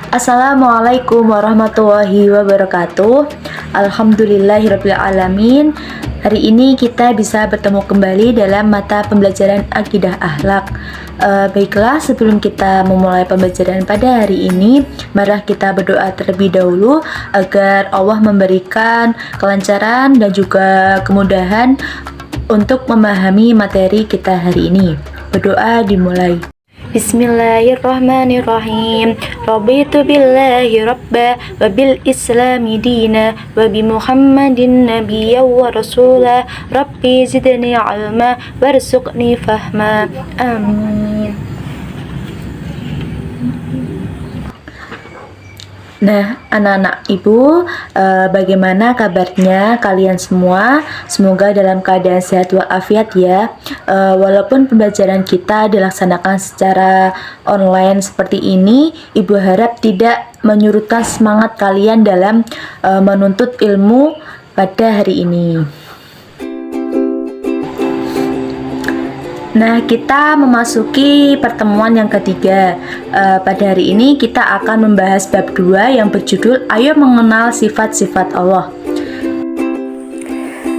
Assalamualaikum warahmatullahi wabarakatuh. Alhamdulillahirabbil alamin. Hari ini kita bisa bertemu kembali dalam mata pembelajaran akidah akhlak. Baiklah, sebelum kita memulai pembelajaran pada hari ini, mari kita berdoa terlebih dahulu agar Allah memberikan kelancaran dan juga kemudahan untuk memahami materi kita hari ini. Berdoa dimulai. Bismillahirrahmanirrahim. Raditu billahi rabba wa bil islami dina wa bi Muhammadin nabiyya wa rasula. Rabbi zidni ilma warzuqni fahma. Amin. Nah, anak-anak ibu, bagaimana kabarnya kalian semua? Semoga dalam keadaan sehat walafiat ya. Walaupun pembelajaran kita dilaksanakan secara online seperti ini, ibu harap tidak menyurutkan semangat kalian dalam menuntut ilmu pada hari ini. Nah, kita memasuki pertemuan yang ketiga. Pada hari ini kita akan membahas bab 2 yang berjudul Ayo Mengenal Sifat-Sifat Allah.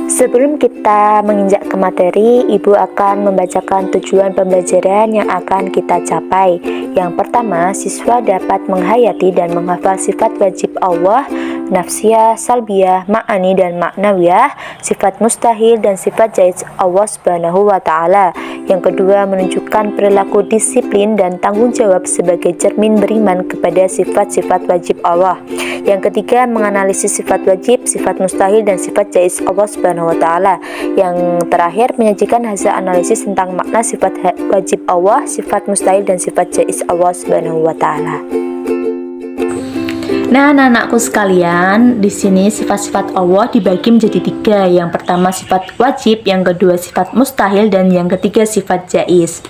Sebelum kita menginjak ke materi, Ibu akan membacakan tujuan pembelajaran yang akan kita capai. Yang pertama, siswa dapat menghayati dan menghafal sifat wajib Allah, nafsiyah, salbiyah, ma'ani dan maknawiyah, sifat mustahil dan sifat jaiz Allah Subhanahu wa Ta'ala. Yang kedua, menunjukkan perilaku disiplin dan tanggung jawab sebagai cermin beriman kepada sifat-sifat wajib Allah. Yang ketiga, menganalisis sifat wajib, sifat mustahil dan sifat jaiz Allah Subhanahu wa Ta'ala. Yang terakhir, menyajikan hasil analisis tentang makna sifat wajib Allah, sifat mustahil dan sifat jaiz Allah Subhanahu wa Ta'ala. Nah, anak-anakku sekalian, di sini sifat-sifat Allah dibagi menjadi 3. Yang pertama sifat wajib, yang kedua sifat mustahil, dan yang ketiga sifat jaiz.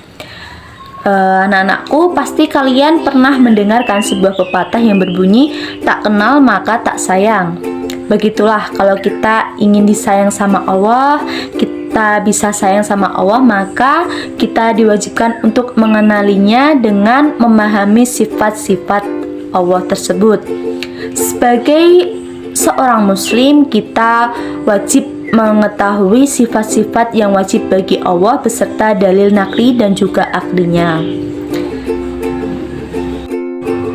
Anak-anakku, pasti kalian pernah mendengarkan sebuah pepatah yang berbunyi, tak kenal maka tak sayang. Begitulah, kalau kita ingin disayang sama Allah, kita bisa sayang sama Allah, maka kita diwajibkan untuk mengenalinya dengan memahami sifat-sifat Allah tersebut. Sebagai seorang muslim, kita wajib mengetahui sifat-sifat yang wajib bagi Allah beserta dalil nakli dan juga aklinya.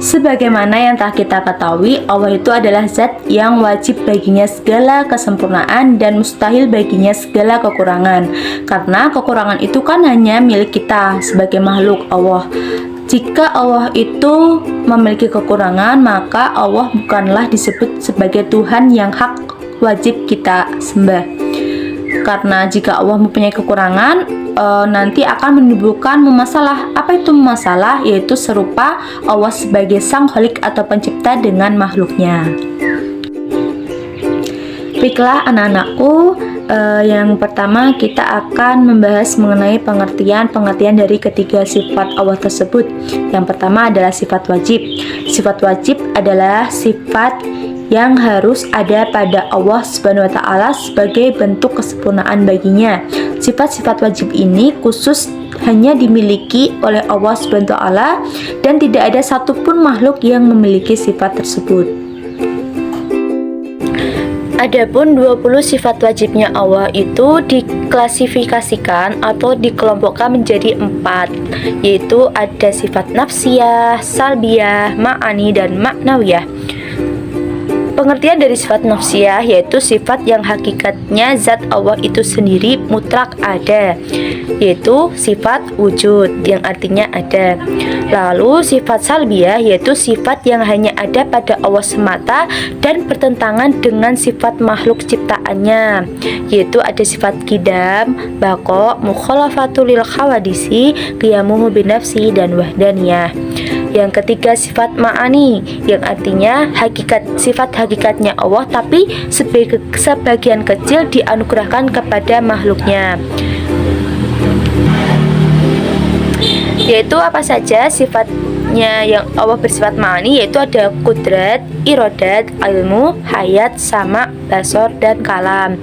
Sebagaimana yang telah kita ketahui, Allah itu adalah zat yang wajib baginya segala kesempurnaan dan mustahil baginya segala kekurangan. Karena kekurangan itu kan hanya milik kita sebagai makhluk Allah. Jika Allah itu memiliki kekurangan, maka Allah bukanlah disebut sebagai Tuhan yang hak wajib kita sembah. Karena jika Allah mempunyai kekurangan, nanti akan menimbulkan masalah. Apa itu masalah? Yaitu serupa Allah sebagai sang khalik atau pencipta dengan makhluknya. Baiklah anak-anakku, yang pertama kita akan membahas mengenai pengertian dari ketiga sifat Allah tersebut. Yang pertama adalah sifat wajib. Sifat wajib adalah sifat yang harus ada pada Allah Subhanahu wa Ta'ala sebagai bentuk kesempurnaan baginya. Sifat-sifat wajib ini khusus hanya dimiliki oleh Allah Subhanahu wa Ta'ala dan tidak ada satupun makhluk yang memiliki sifat tersebut. Adapun 20 sifat wajibnya Allah itu diklasifikasikan atau dikelompokkan menjadi 4, yaitu ada sifat nafsiyah, salbiyah, ma'ani dan maknawiyah. Pengertian dari sifat nafsiyah yaitu sifat yang hakikatnya zat Allah itu sendiri mutlak ada, yaitu sifat wujud yang artinya ada. Lalu sifat salbiyah yaitu sifat yang hanya ada pada Allah semata dan bertentangan dengan sifat makhluk ciptaannya, yaitu ada sifat qidam, baqo, mukhalafatul lil khawadisi, qiyamuhu binafsi dan wahdaniyah. Yang ketiga sifat ma'ani yang artinya sifat hakikatnya Allah tapi sebagian kecil dianugerahkan kepada makhluknya. Yaitu apa saja sifatnya yang Allah bersifat ma'ani, yaitu ada kudrat, irodat, ilmu, hayat, sama, basor, dan kalam.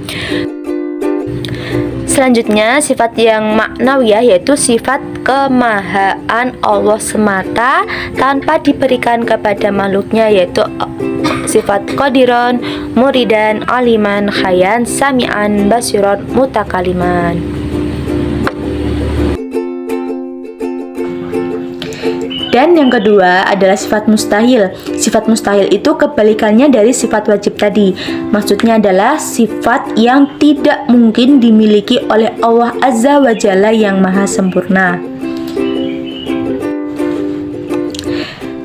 Selanjutnya sifat yang maknawiyah yaitu sifat kemahaan Allah semata tanpa diberikan kepada makhluknya, yaitu sifat qadiron, muridan, aliman, khayan, sami'an, basiron, mutakaliman. Dan yang kedua adalah sifat mustahil. Sifat mustahil itu kebalikannya dari sifat wajib tadi. Maksudnya adalah sifat yang tidak mungkin dimiliki oleh Allah Azza wa Jalla yang maha sempurna.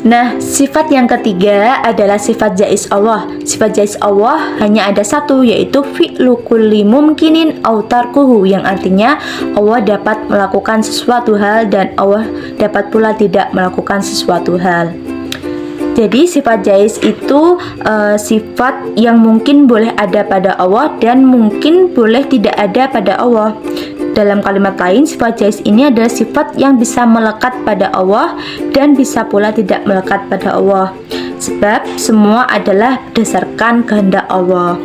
Nah, sifat yang ketiga adalah sifat jaiz Allah. Sifat jaiz Allah hanya ada satu, yaitu fi'lu kulli mumkinin aw tarkuhu, yang artinya Allah dapat melakukan sesuatu hal dan Allah dapat pula tidak melakukan sesuatu hal. Jadi sifat jaiz itu sifat yang mungkin boleh ada pada Allah dan mungkin boleh tidak ada pada Allah. Dalam kalimat lain, sifat jaiz ini adalah sifat yang bisa melekat pada Allah dan bisa pula tidak melekat pada Allah. Sebab semua adalah berdasarkan kehendak Allah.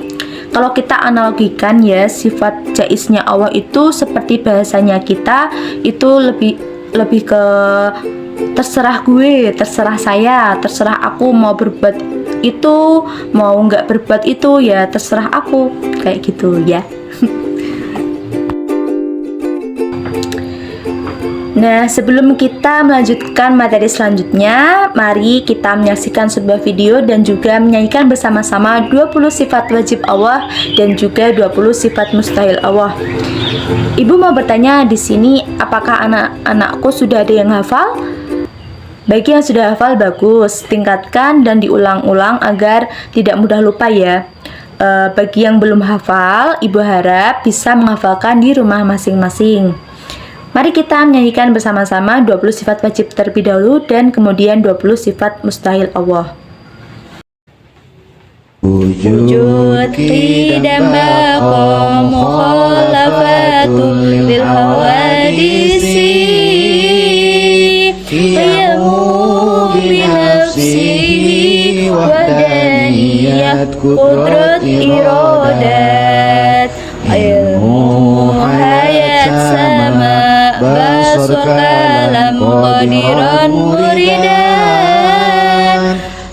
Kalau kita analogikan ya, sifat jaiznya Allah itu seperti bahasanya kita itu lebih ke terserah gue, terserah saya, terserah aku mau berbuat itu, mau nggak berbuat itu, ya terserah aku, kayak gitu ya. Nah, sebelum kita melanjutkan materi selanjutnya, mari kita menyaksikan sebuah video dan juga menyanyikan bersama-sama 20 sifat wajib Allah dan juga 20 sifat mustahil Allah. Ibu mau bertanya di sini, apakah anak-anakku sudah ada yang hafal? Bagi yang sudah hafal, bagus, tingkatkan dan diulang-ulang agar tidak mudah lupa ya. Bagi yang belum hafal, ibu harap bisa menghafalkan di rumah masing-masing. Mari kita menyanyikan bersama-sama 20 sifat wajib terlebih dahulu dan kemudian 20 sifat mustahil Allah. Wujud qidam baqa mukhalafatul lil hawadisi qiyamu bi nafsihi wadaniyat qudrat iradat ilmu hayat sama basur kalam qadiran muridan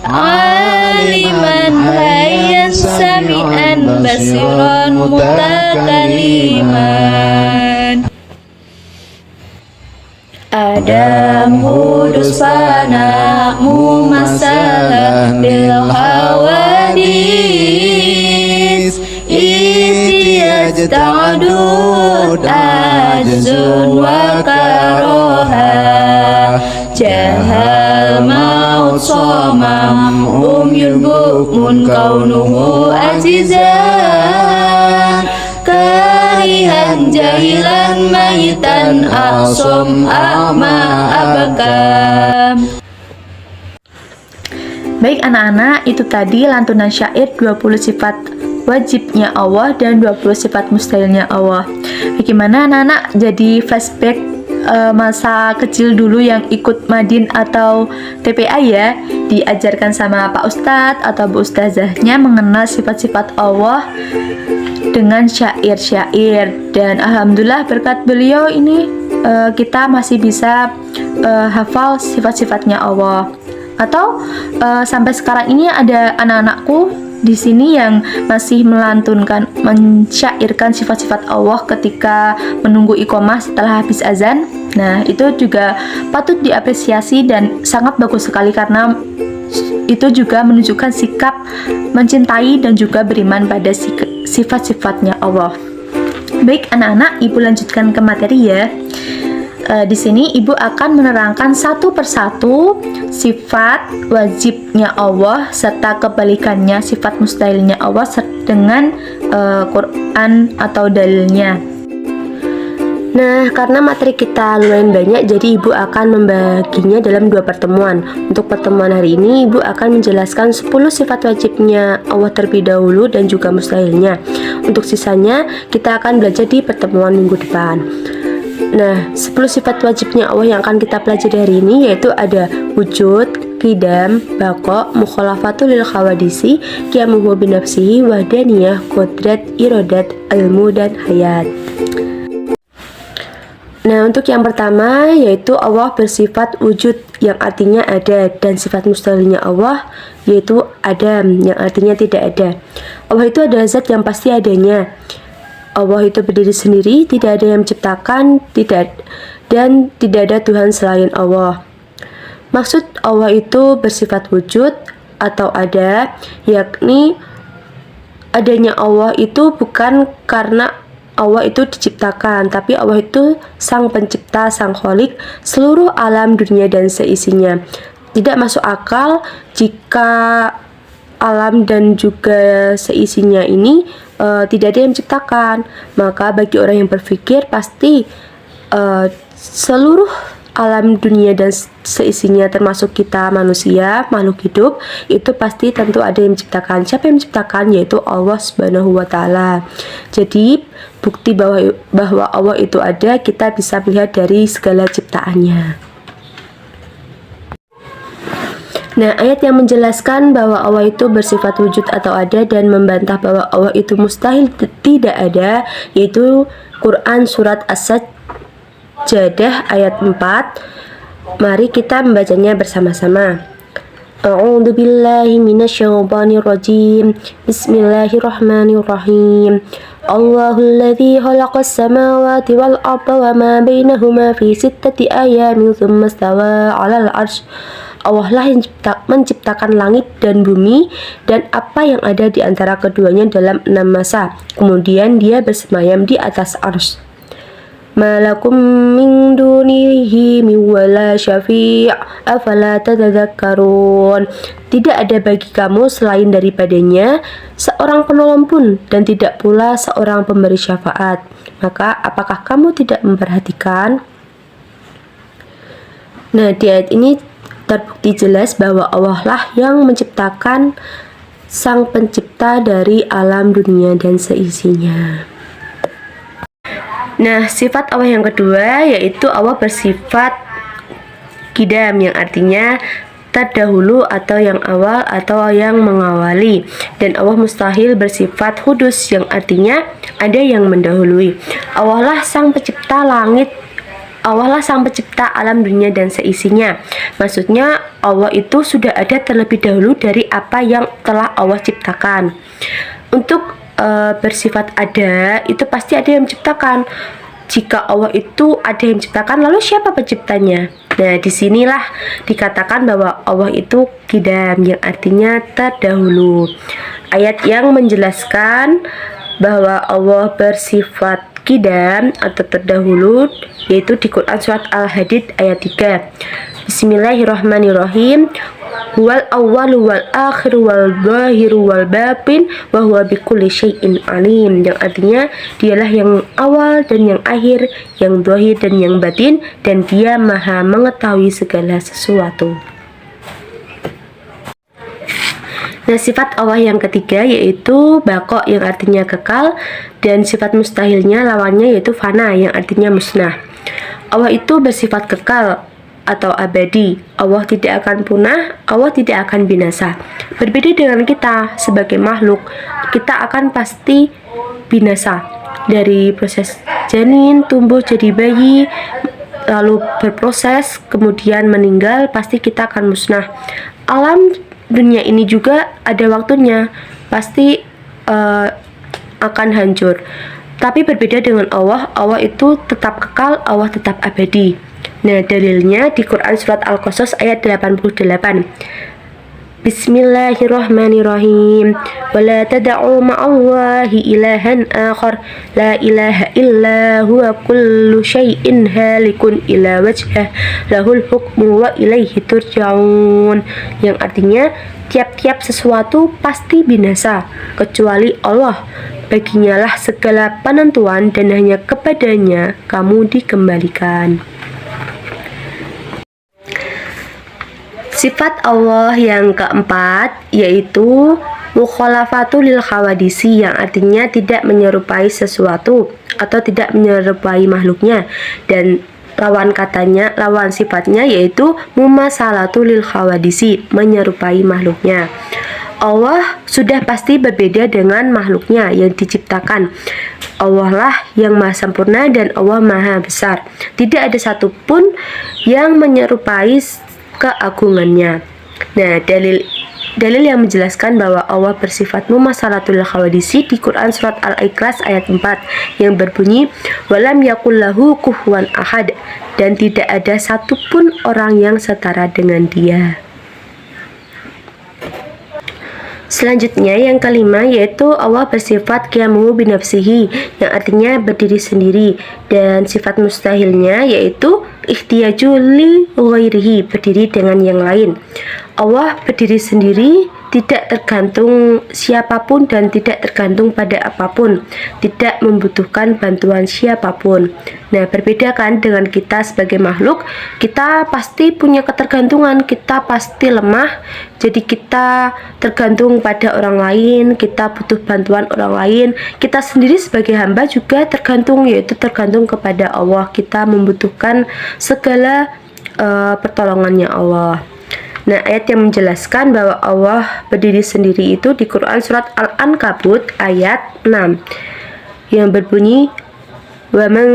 aliman hayyan sami'an basiran mutakaliman. Adam hudus fana mumasalah bil hawadis ihtiyaj ta'adud ajzun wa karoha jahal maut somam umyun bukmun kaunuhu azizan karihan jahilan mayitan asom ama abakam. Baik anak-anak, itu tadi lantunan syair 20 sifat wajibnya Allah dan 20 sifat mustahilnya Allah. Bagaimana anak-anak jadi flashback masa kecil dulu yang ikut Madin atau TPA ya, diajarkan sama Pak Ustadz atau Bu Ustazahnya mengenal sifat-sifat Allah dengan syair-syair, dan alhamdulillah berkat beliau ini kita masih bisa hafal sifat-sifatnya Allah. Atau sampai sekarang ini ada anak-anakku di sini yang masih melantunkan, mensyairkan sifat-sifat Allah ketika menunggu iqomah setelah habis azan. Nah, itu juga patut diapresiasi dan sangat bagus sekali karena itu juga menunjukkan sikap mencintai dan juga beriman pada sifat-sifatnya Allah. Baik anak-anak, ibu lanjutkan ke materi ya. Di sini ibu akan menerangkan satu persatu sifat wajibnya Allah serta kebalikannya sifat mustahilnya Allah dengan Quran atau dalilnya. Nah, karena materi kita lumayan banyak, jadi ibu akan membaginya dalam 2 pertemuan. Untuk pertemuan hari ini, ibu akan menjelaskan 10 sifat wajibnya Allah terlebih dahulu dan juga mustahilnya. Untuk sisanya, kita akan belajar di pertemuan minggu depan. Nah, 10 sifat wajibnya Allah yang akan kita pelajari hari ini yaitu ada wujud, qidam, baqa, mukhalafatul lil khawadisi, qiyamuhu binafsihi, wahdaniyah, qudrat, iradat, ilmu, dan hayat. Nah, untuk yang pertama yaitu Allah bersifat wujud yang artinya ada, dan sifat mustahilnya Allah yaitu adam yang artinya tidak ada. Allah itu adalah zat yang pasti adanya. Allah itu berdiri sendiri, tidak ada yang menciptakan, dan tidak ada Tuhan selain Allah. Maksud Allah itu bersifat wujud atau ada, yakni adanya Allah itu bukan karena Allah itu diciptakan, tapi Allah itu sang pencipta, sang kholik seluruh alam dunia dan seisinya. Tidak masuk akal jika alam dan juga seisinya ini tidak ada yang menciptakan. Maka bagi orang yang berpikir pasti seluruh alam dunia dan seisinya termasuk kita manusia, makhluk hidup, itu pasti tentu ada yang menciptakan. Siapa yang menciptakan? Yaitu Allah Subhanahu wa taala. Jadi bukti bahwa Allah itu ada kita bisa melihat dari segala ciptaannya. Nah, ayat yang menjelaskan bahwa Allah itu bersifat wujud atau ada dan membantah bahwa Allah itu mustahil tidak ada, yaitu Quran Surat As-Sajdah ayat 4. Mari kita membacanya bersama-sama. A'udzu billahi minasyaitonir rajim. Bismillahirrahmanirrahim. Allahul ladzi khalaqas samawati wal arda wa ma bainahuma fi sittati ayamin tsumma istawa 'alal 'arsy. Allah lah yang menciptakan langit dan bumi dan apa yang ada di antara keduanya dalam 6 masa. Kemudian dia bersemayam di atas arsy. Malakum min dunihi min wala syafi' afala tadadzakkarun. Tidak ada bagi kamu selain daripadanya seorang penolong pun, dan tidak pula seorang pemberi syafaat. Maka apakah kamu tidak memperhatikan? Nah, di ayat ini terbukti jelas bahwa Allah lah yang menciptakan, sang pencipta dari alam dunia dan seisinya. Nah, sifat Allah yang kedua yaitu Allah bersifat qidam yang artinya terdahulu atau yang awal atau yang mengawali, dan Allah mustahil bersifat hudus yang artinya ada yang mendahului. Allah lah sang pencipta langit, Allah lah sang pencipta alam dunia dan seisinya. Maksudnya Allah itu sudah ada terlebih dahulu dari apa yang telah Allah ciptakan. Untuk bersifat ada itu pasti ada yang menciptakan. Jika Allah itu ada yang menciptakan, lalu siapa penciptanya? Nah, disinilah dikatakan bahwa Allah itu qidam yang artinya terdahulu. Ayat yang menjelaskan bahwa Allah bersifat qidam atau terdahulu yaitu di Quran Surat Al-Hadid ayat 3. Bismillahirrahmanirrahim. Huwal awwalu wal akhiru wal zahiru wal batin wa huwa bikulli syai'in alim, yang artinya dialah yang awal dan yang akhir, yang zahir dan yang batin, dan dia maha mengetahui segala sesuatu. Nah, sifat Allah yang ketiga yaitu baqo yang artinya kekal, dan sifat mustahilnya lawannya yaitu fana yang artinya musnah. Allah itu bersifat kekal atau abadi. Allah tidak akan punah, Allah tidak akan binasa. Berbeda dengan kita sebagai makhluk, kita akan pasti binasa. Dari proses janin, tumbuh jadi bayi, lalu berproses, kemudian meninggal, pasti kita akan musnah. Alam dunia ini juga ada waktunya, pasti akan hancur. Tapi berbeda dengan Allah, Allah itu tetap kekal, Allah tetap abadi. Nah, dalilnya di Quran Surat Al-Qasas ayat 88. Bismillahirrahmanirrahim. Wala tad'u ma'allahi ilahan akhar la ilaha illa huwa kullu syai'in halikun ila wajhah lahul hukmu wa ilaihi turja'un, yang artinya tiap-tiap sesuatu pasti binasa kecuali Allah. Baginya lah segala penentuan dan hanya kepadanya kamu dikembalikan. Sifat Allah yang keempat yaitu mukhalafatul lil khawadisi, yang artinya tidak menyerupai sesuatu atau tidak menyerupai makhluknya, dan lawan sifatnya yaitu mumasalatul lil khawadisi, menyerupai makhluknya. Allah sudah pasti berbeda dengan makhluknya yang diciptakan. Allah lah yang maha sempurna dan Allah maha besar. Tidak ada satupun yang menyerupai keagungannya. Nah, dalil yang menjelaskan bahwa Allah bersifat mumasalatul khawadisi di Quran surat Al-Ikhlas ayat 4 yang berbunyi walam yakul lahu kufuwan ahad, dan tidak ada satupun orang yang setara dengan dia. Selanjutnya yang kelima yaitu Allah bersifat qiyamuhu binafsihi, yang artinya berdiri sendiri, dan sifat mustahilnya yaitu ikhtiyaju li ghairihi, berdiri dengan yang lain. Allah berdiri sendiri, tidak tergantung siapapun dan tidak tergantung pada apapun, tidak membutuhkan bantuan siapapun. Nah, berbeda kan dengan kita sebagai makhluk, kita pasti punya ketergantungan, kita pasti lemah, jadi kita tergantung pada orang lain, kita butuh bantuan orang lain. Kita sendiri sebagai hamba juga tergantung, yaitu tergantung kepada Allah, kita membutuhkan segala pertolongannya Allah. Nah, ayat yang menjelaskan bahwa Allah berdiri sendiri itu di Quran surat Al-Ankabut ayat 6 yang berbunyi wa man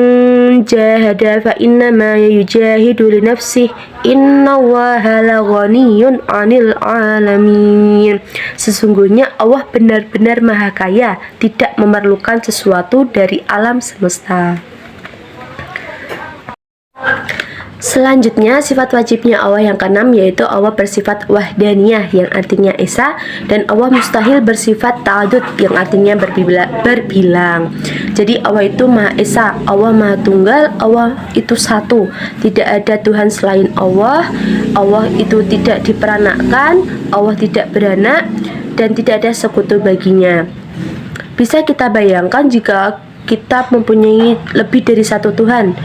jahada fa innama yujahidu li nafsihi innallaha laghaniyyun 'anil 'alamin. Sesungguhnya Allah benar-benar maha kaya, tidak memerlukan sesuatu dari alam semesta. Selanjutnya sifat wajibnya Allah yang keenam yaitu Allah bersifat wahdaniyah yang artinya esa, dan Allah mustahil bersifat ta'adud yang artinya berbilang. Jadi Allah itu maha esa, Allah maha tunggal, Allah itu satu, tidak ada Tuhan selain Allah. Allah itu tidak diperanakkan, Allah tidak beranak, dan tidak ada sekutu baginya. Bisa kita bayangkan jika kita mempunyai lebih dari satu Tuhan,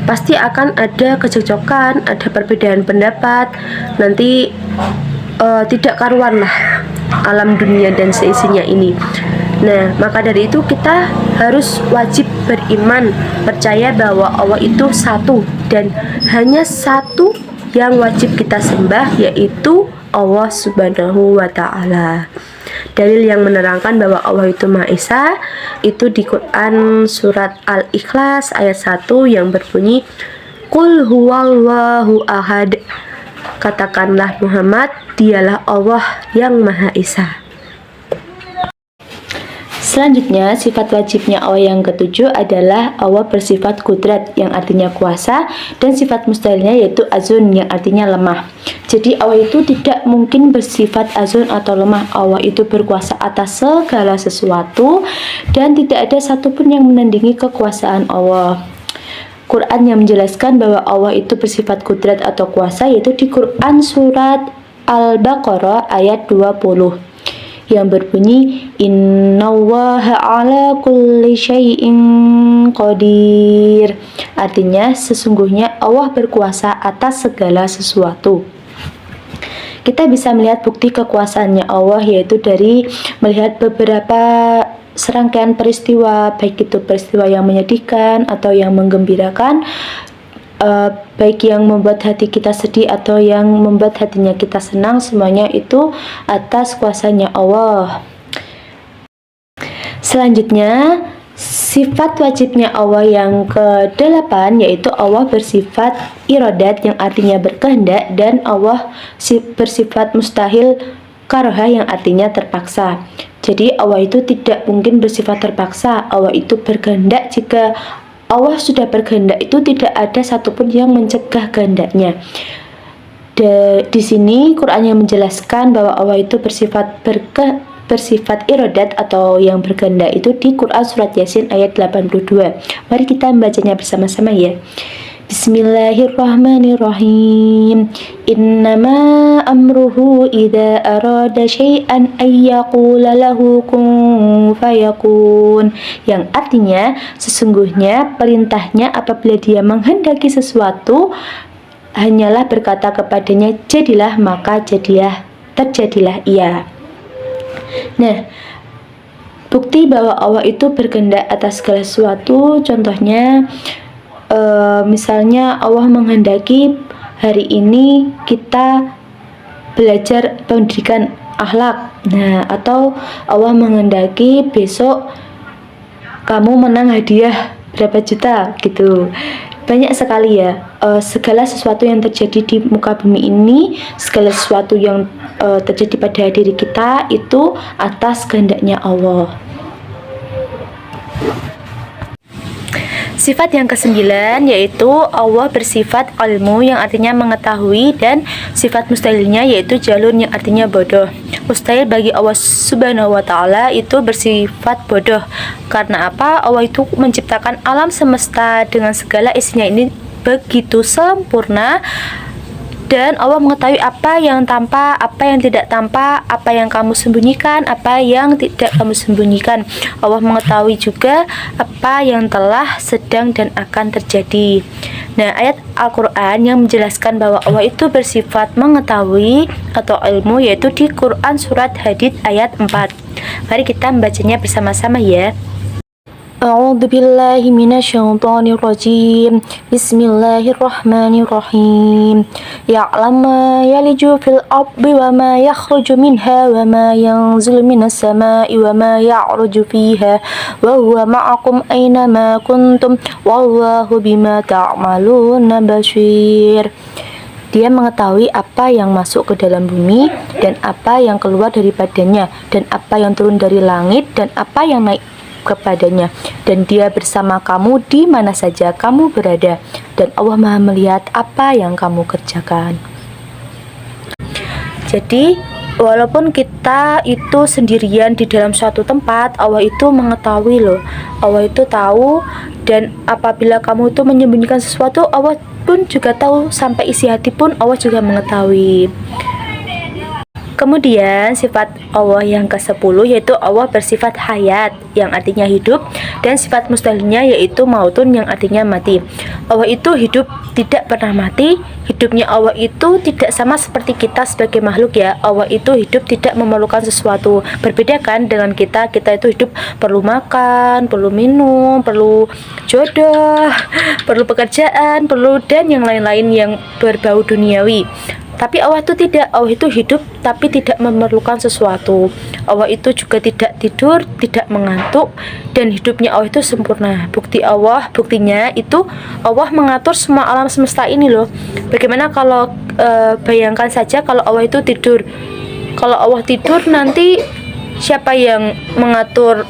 pasti akan ada kecocokan, ada perbedaan pendapat, nanti tidak karuan lah alam dunia dan seisinya ini. Nah, maka dari itu kita harus wajib beriman, percaya bahwa Allah itu satu dan hanya satu yang wajib kita sembah, yaitu Allah Subhanahu wa Ta'ala. Dalil yang menerangkan bahwa Allah itu Maha Esa itu di Quran surat Al-Ikhlas ayat 1 yang berbunyi Qul huwallahu ahad. Katakanlah Muhammad, dialah Allah yang Maha Esa. Selanjutnya, sifat wajibnya Allah yang ketujuh adalah Allah bersifat kudrat yang artinya kuasa, dan sifat mustahilnya yaitu azun yang artinya lemah. Jadi Allah itu tidak mungkin bersifat azun atau lemah. Allah itu berkuasa atas segala sesuatu dan tidak ada satupun yang menandingi kekuasaan Allah. Quran yang menjelaskan bahwa Allah itu bersifat kudrat atau kuasa yaitu di Quran surat Al-Baqarah ayat 20 yang berbunyi innallaha ala kulli syai'in qadir. Artinya sesungguhnya Allah berkuasa atas segala sesuatu. Kita bisa melihat bukti kekuasaannya Allah yaitu dari melihat beberapa serangkaian peristiwa, baik itu peristiwa yang menyedihkan atau yang menggembirakan, baik yang membuat hati kita sedih atau yang membuat hatinya kita senang, semuanya itu atas kuasanya Allah. Selanjutnya, sifat wajibnya Allah yang ke-8 yaitu Allah bersifat iradat yang artinya berkehendak, dan Allah bersifat mustahil karohah yang artinya terpaksa. Jadi Allah itu tidak mungkin bersifat terpaksa. Allah itu berkehendak. Jika Allah sudah berkehendak itu tidak ada satupun yang mencegah kehendaknya. Di sini Quran yang menjelaskan bahwa Allah itu bersifat iradat atau yang berkehendak itu di Quran surat Yasin ayat 82. Mari kita membacanya bersama-sama ya. Bismillahirrahmanirrahim. Innama amruhu idza arada syai'an ayyaqula lahu kun fayakun. Yang artinya sesungguhnya perintahnya apabila dia menghendaki sesuatu hanyalah berkata kepadanya jadilah, maka jadilah, terjadilah ia. Nah, bukti bahwa Allah itu berkehendak atas segala sesuatu contohnya misalnya Allah menghendaki hari ini kita belajar pendidikan akhlak. Nah, atau Allah menghendaki besok kamu menang hadiah berapa juta gitu. Banyak sekali ya, segala sesuatu yang terjadi di muka bumi ini, segala sesuatu yang terjadi pada diri kita itu atas kehendaknya Allah. Sifat yang kesembilan yaitu Allah bersifat ilmu yang artinya mengetahui, dan sifat mustahilnya yaitu jalun yang artinya bodoh. Mustahil bagi Allah Subhanahu wa Ta'ala itu bersifat bodoh. Karena apa? Allah itu menciptakan alam semesta dengan segala isinya ini begitu sempurna, dan Allah mengetahui apa yang tampak, apa yang tidak tampak, apa yang kamu sembunyikan, apa yang tidak kamu sembunyikan. Allah mengetahui juga apa yang telah, sedang, dan akan terjadi. Nah, ayat Al-Quran yang menjelaskan bahwa Allah itu bersifat mengetahui atau ilmu yaitu di Quran Surat Hadid ayat 4. Mari kita membacanya bersama-sama ya. A'udzu billahi minasyaitonir rajim. Bismillahirrahmanirrahim. Ya'lamu ma yaliju fil ardi wa ma yakhruju minha wa ma yanzilu minas sama'i wa ma ya'ruju fiha wa huwa ma'akum aina ma kuntum wallahu bima ta'maluna basir. Dia mengetahui apa yang masuk ke dalam bumi dan apa yang keluar daripadanya, dan apa yang turun dari langit dan apa yang naik kepadanya, dan dia bersama kamu di mana saja kamu berada, dan Allah Maha melihat apa yang kamu kerjakan. Jadi walaupun kita itu sendirian di dalam suatu tempat, Allah itu mengetahui loh. Allah itu tahu, dan apabila kamu itu menyembunyikan sesuatu, Allah pun juga tahu, sampai isi hati pun Allah juga mengetahui. Kemudian sifat Allah yang ke-10 yaitu Allah bersifat hayat yang artinya hidup, dan sifat mustahilnya yaitu mautun yang artinya mati. Allah itu hidup, tidak pernah mati. Hidupnya Allah itu tidak sama seperti kita sebagai makhluk ya. Allah itu hidup tidak memerlukan sesuatu. Berbeda kan dengan kita itu hidup perlu makan, perlu minum, perlu jodoh, perlu pekerjaan, perlu dan yang lain-lain yang berbau duniawi. Tapi Allah itu tidak, Allah itu hidup tapi tidak memerlukan sesuatu. Allah itu juga tidak tidur, tidak mengantuk, dan hidupnya Allah itu sempurna. Buktinya itu Allah mengatur semua alam semesta ini loh. Bagaimana kalau bayangkan saja kalau Allah itu tidur. Kalau Allah tidur, nanti siapa yang mengatur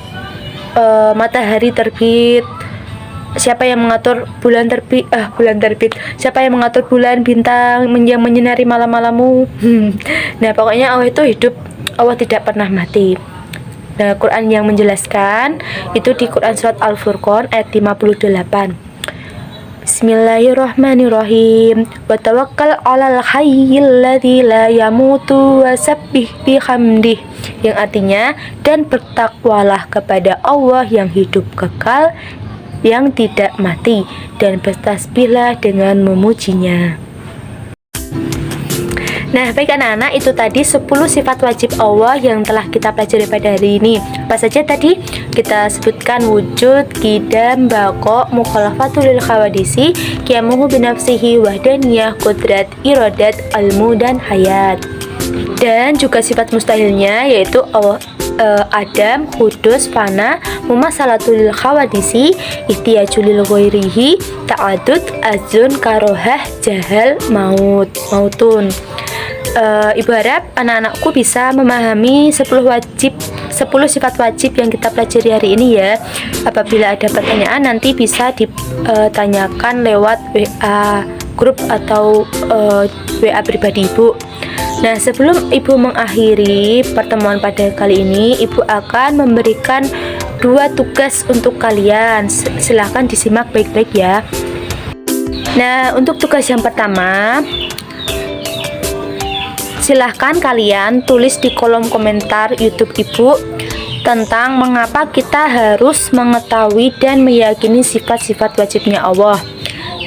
matahari terbit? Siapa yang mengatur bulan terbit? Siapa yang mengatur bulan, bintang yang menyinari malam-malammu? Nah, pokoknya Allah itu hidup, Allah tidak pernah mati. Nah, Quran yang menjelaskan itu di Quran Surat Al-Furqan ayat 58. Bismillahirrahmanirrahim. Wa tawakkal 'alal hayyil ladzi la yamutu wa sabbih bihamdih, yang artinya dan bertakwalah kepada Allah yang hidup kekal, yang tidak mati, dan bertasbihlah dengan memujinya. Nah, baik anak-anak, itu tadi 10 sifat wajib Allah yang telah kita pelajari pada hari ini. Apa saja tadi? Kita sebutkan wujud, qidam, baqa, mukhalafatul lil khawadisi, qiyamuhu binafsihi, wahdaniyah, qudrat, iradat, ilmu, dan hayat. Dan juga sifat mustahilnya yaitu Allah, Adam, Kudus, Fana, Mumasalatul Khawadisi, Ihtiyajulil Ghoirihi, Ta'adud, Azun, Karohah, Jahal, Mautun. Ibu harap anak-anakku bisa memahami 10 sifat wajib yang kita pelajari hari ini ya. Apabila ada pertanyaan nanti bisa ditanyakan lewat WA grup atau WA pribadi Ibu. Nah, sebelum Ibu mengakhiri pertemuan pada kali ini, Ibu akan memberikan 2 tugas untuk kalian. Silahkan disimak baik-baik ya. Nah, untuk tugas yang pertama, silahkan kalian tulis di kolom komentar YouTube Ibu tentang mengapa kita harus mengetahui dan meyakini sifat-sifat wajibnya Allah.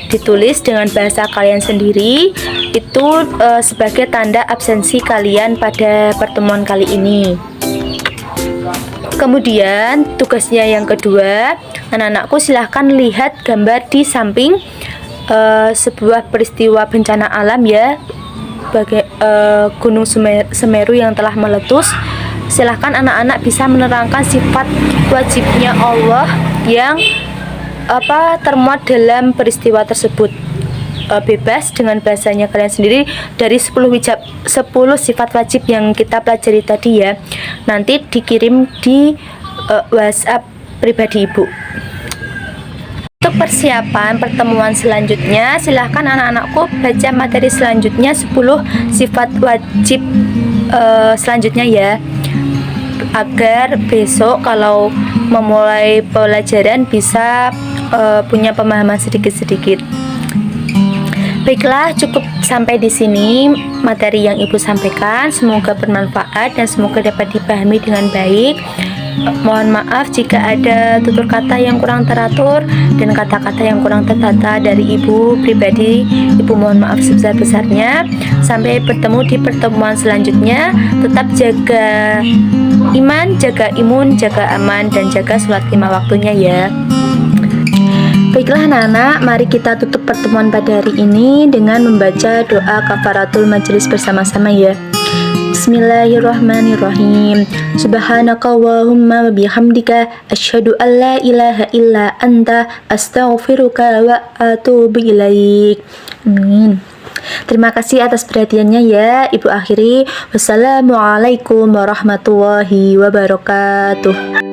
Ditulis dengan bahasa kalian sendiri, itu sebagai tanda absensi kalian pada pertemuan kali ini. Kemudian tugasnya yang kedua, anak-anakku silahkan lihat gambar di samping sebuah peristiwa bencana alam ya. Gunung Semeru yang telah meletus. Silahkan anak-anak bisa menerangkan sifat wajibnya Allah yang termuat dalam peristiwa tersebut. Bebas dengan bahasanya kalian sendiri dari 10 sifat wajib yang kita pelajari tadi ya. Nanti dikirim di WhatsApp pribadi Ibu. Untuk persiapan pertemuan selanjutnya, silahkan anak-anakku baca materi selanjutnya 10 sifat wajib selanjutnya ya, agar besok kalau memulai pelajaran bisa punya pemahaman sedikit-sedikit. Baiklah, cukup sampai di sini materi yang Ibu sampaikan. Semoga bermanfaat dan semoga dapat dipahami dengan baik. Mohon maaf jika ada tutur kata yang kurang teratur dan kata-kata yang kurang tertata dari Ibu pribadi. Ibu mohon maaf sebesar-besarnya. Sampai bertemu di pertemuan selanjutnya. Tetap jaga iman, jaga imun, jaga aman, dan jaga sholat 5 waktunya ya. Baiklah anak-anak, mari kita tutup pertemuan pada hari ini dengan membaca doa kafaratul majelis bersama-sama ya. Bismillahirrahmanirrahim. Subhanakallahumma wa bihamdika asyhadu an la ilaha illa anta astaghfiruka wa atubu ilaik. Amin. Terima kasih atas perhatiannya ya. Ibu akhiri. Wassalamualaikum warahmatullahi wabarakatuh.